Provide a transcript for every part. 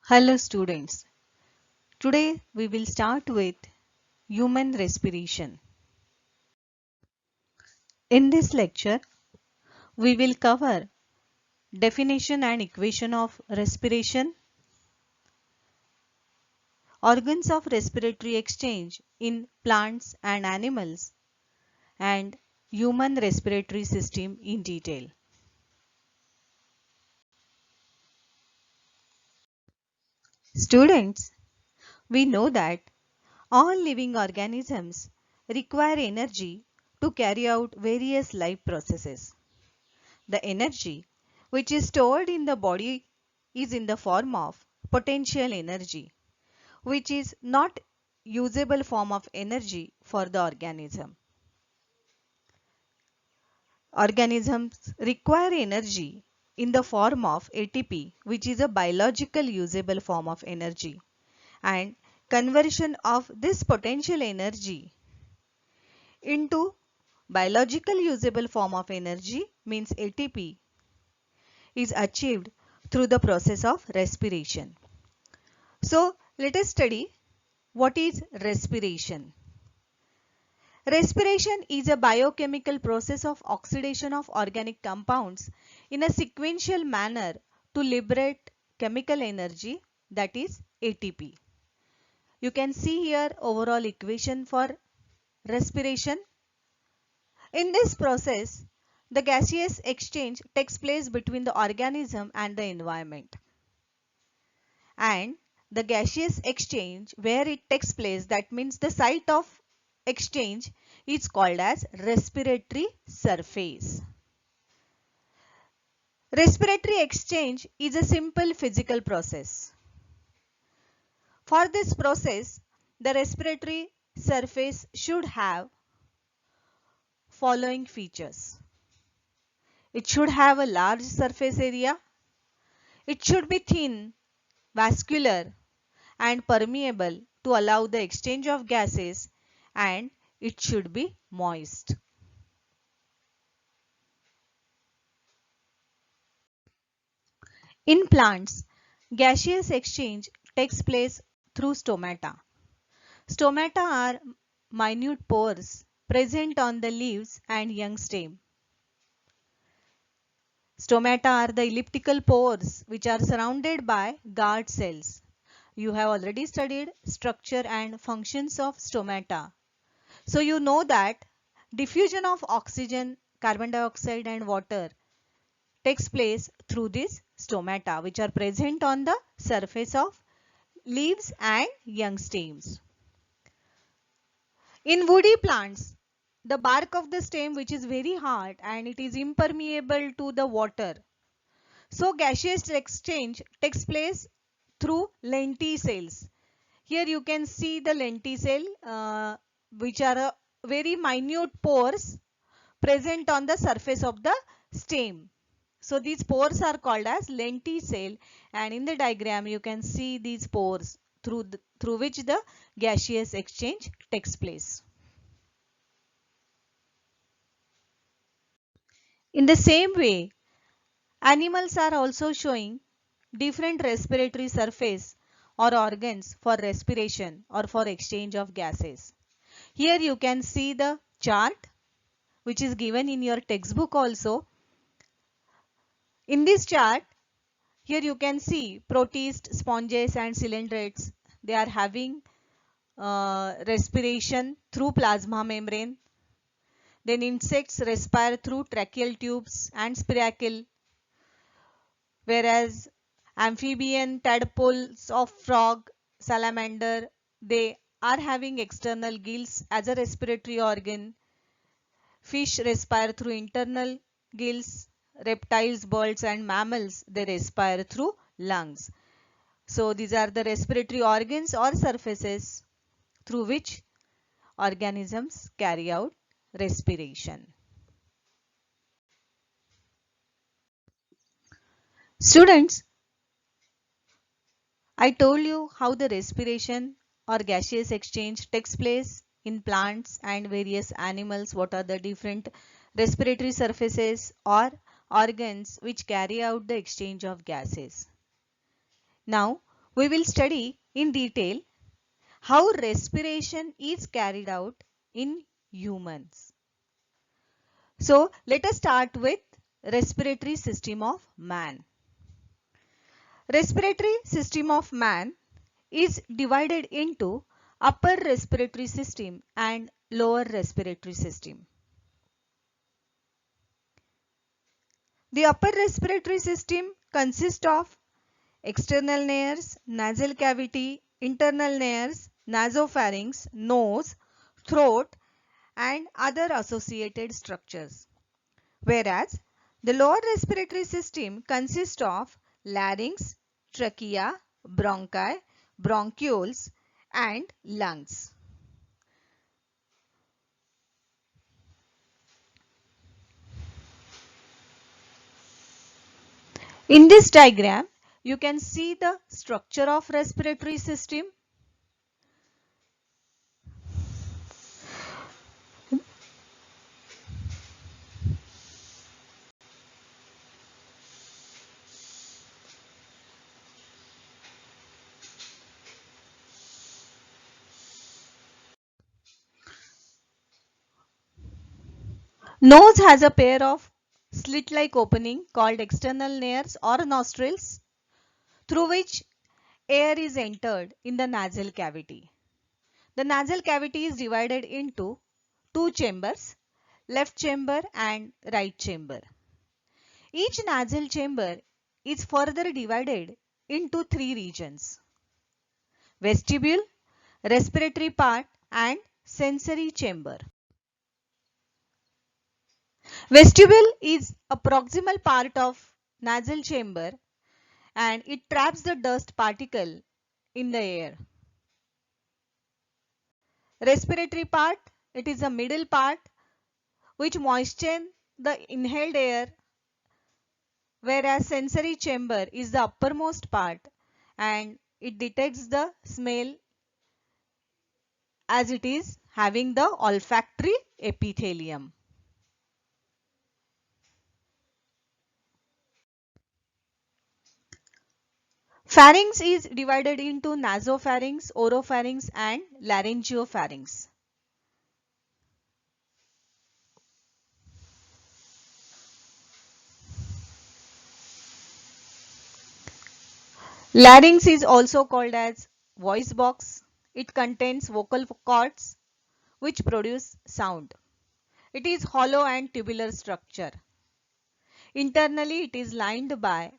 Hello students. Today we will start with human respiration. In this lecture, we will cover definition and equation of respiration, organs of respiratory exchange in plants and animals, and human respiratory system in detail. Students, we know that all living organisms require energy to carry out various life processes. The energy which is stored in the body is in the form of potential energy, which is not usable form of energy for the organism. Organisms require energy in the form of ATP, which is a biological usable form of energy, and conversion of this potential energy into biological usable form of energy means ATP is achieved through the process of respiration. So let us study what is respiration. Respiration is a biochemical process of oxidation of organic compounds in a sequential manner to liberate chemical energy, that is ATP. You can see here overall equation for respiration. In this process, the gaseous exchange takes place between the organism and the environment. And the gaseous exchange where it takes place, that means the site of exchange, is called as respiratory surface. Respiratory exchange is a simple physical process. For this process, the respiratory surface should have following features. It should have a large surface area. It should be thin, vascular and permeable to allow the exchange of gases, and it should be moist. In plants, gaseous exchange takes place through stomata. Stomata are minute pores present on the leaves and young stem. Stomata are the elliptical pores which are surrounded by guard cells. You have already studied structure and functions of stomata. So you know that diffusion of oxygen, carbon dioxide and water takes place through these stomata which are present on the surface of leaves and young stems. In woody plants, the bark of the stem which is very hard and it is impermeable to the water. So gaseous exchange takes place through lenticels. Here you can see the lenticel which are very minute pores present on the surface of the stem. So these pores are called as lenticel, and in the diagram you can see these pores through which the gaseous exchange takes place. In the same way, animals are also showing different respiratory surface or organs for respiration or for exchange of gases. Here you can see the chart which is given in your textbook also. In this chart, here you can see protists, sponges and cylindrids. They are having respiration through plasma membrane. Then insects respire through tracheal tubes and spiracle, whereas amphibian, tadpoles of frog, salamander, they are having external gills as a respiratory organ. Fish respire through internal gills. Reptiles, birds and mammals, they respire through lungs. So these are the respiratory organs or surfaces through which organisms carry out respiration. Students, I told you how the respiration or gaseous exchange takes place in plants and various animals. What are the different respiratory surfaces or organs which carry out the exchange of gases. Now we will study in detail how respiration is carried out in humans. So let us start with respiratory system of man. Respiratory system of man is divided into upper respiratory system and lower respiratory system. The upper respiratory system consists of external nares, nasal cavity, internal nares, nasopharynx, nose, throat and other associated structures. Whereas the lower respiratory system consists of larynx, trachea, bronchi, bronchioles and lungs. In this diagram, you can see the structure of respiratory system. Nose has a pair of slit-like opening called external nares or nostrils through which air is entered in the nasal cavity. The nasal cavity is divided into two chambers, left chamber and right chamber. Each nasal chamber is further divided into three regions: vestibule, respiratory part and sensory chamber. Vestibule is a proximal part of nasal chamber and it traps the dust particle in the air. Respiratory part, it is a middle part which moistens the inhaled air, whereas sensory chamber is the uppermost part and it detects the smell as it is having the olfactory epithelium. Pharynx is divided into nasopharynx, oropharynx and laryngopharynx. Larynx is also called as voice box. It contains vocal cords which produce sound. It is hollow and tubular structure. Internally it is lined by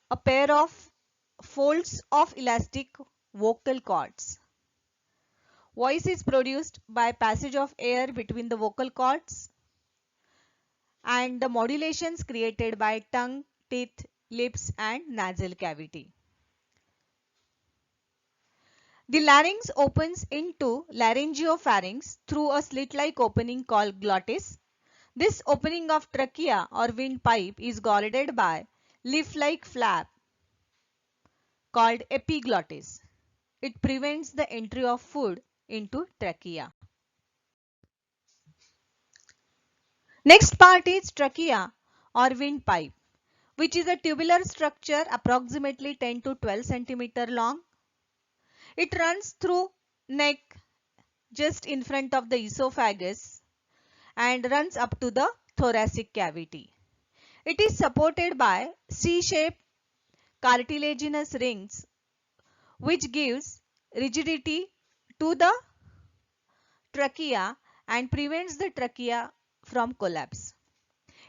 a pair of folds of elastic vocal cords. Voice is produced by passage of air between the vocal cords and the modulations created by tongue, teeth, lips and nasal cavity. The larynx opens into laryngopharynx through a slit-like opening called glottis. This opening of trachea or windpipe is guarded by leaf-like flap called epiglottis. It prevents the entry of food into trachea. Next part is trachea or windpipe, which is a tubular structure approximately 10 to 12 cm long. It runs through neck just in front of the esophagus and runs up to the thoracic cavity. It is supported by C-shaped cartilaginous rings which gives rigidity to the trachea and prevents the trachea from collapse.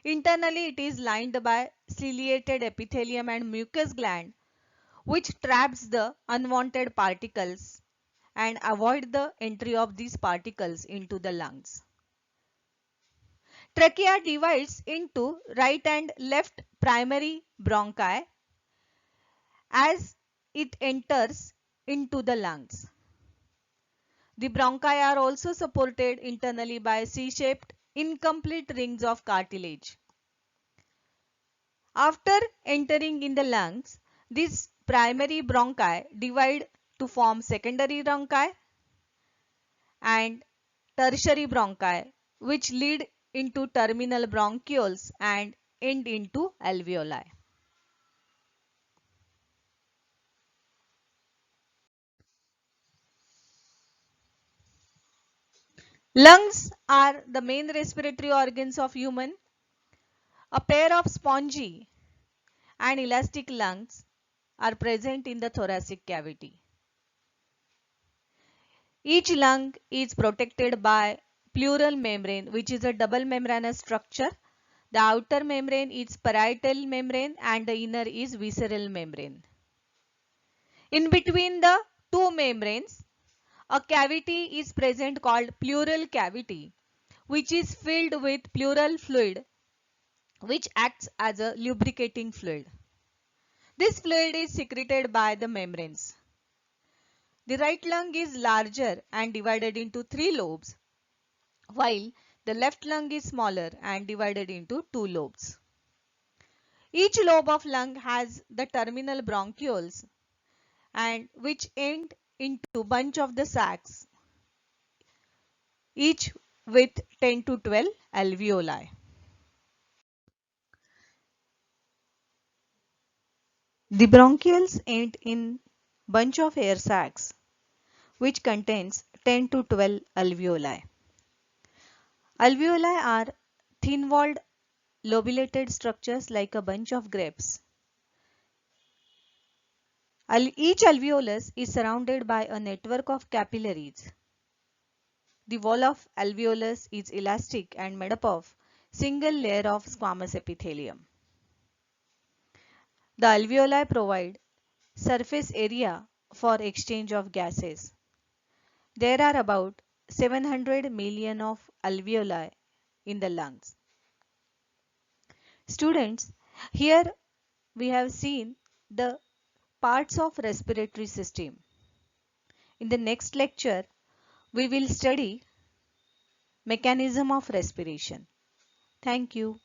Internally it is lined by ciliated epithelium and mucous gland which traps the unwanted particles and avoid the entry of these particles into the lungs. Trachea divides into right and left primary bronchi as it enters into the lungs. The bronchi are also supported internally by C-shaped incomplete rings of cartilage. After entering in the lungs, these primary bronchi divide to form secondary bronchi and tertiary bronchi, which lead into terminal bronchioles and end into alveoli. Lungs are the main respiratory organs of human. A pair of spongy and elastic lungs are present in the thoracic cavity. Each lung is protected by pleural membrane, which is a double membranous structure. The outer membrane is parietal membrane and the inner is visceral membrane. In between the two membranes, a cavity is present called pleural cavity, which is filled with pleural fluid, which acts as a lubricating fluid. This fluid is secreted by the membranes. The right lung is larger and divided into 3 lobes, while the left lung is smaller and divided into 2 lobes. Each lobe of lung has the terminal bronchioles and which end into bunch of the sacs, each with 10 to 12 alveoli. The bronchioles end in bunch of air sacs which contains 10 to 12 alveoli. Alveoli are thin-walled lobulated structures like a bunch of grapes. Each alveolus is surrounded by a network of capillaries. The wall of alveolus is elastic and made up of single layer of squamous epithelium. The alveoli provide surface area for exchange of gases. There are about 700 million of alveoli in the lungs. Students, here we have seen the parts of respiratory system. In the next lecture, we will study mechanism of respiration. Thank you.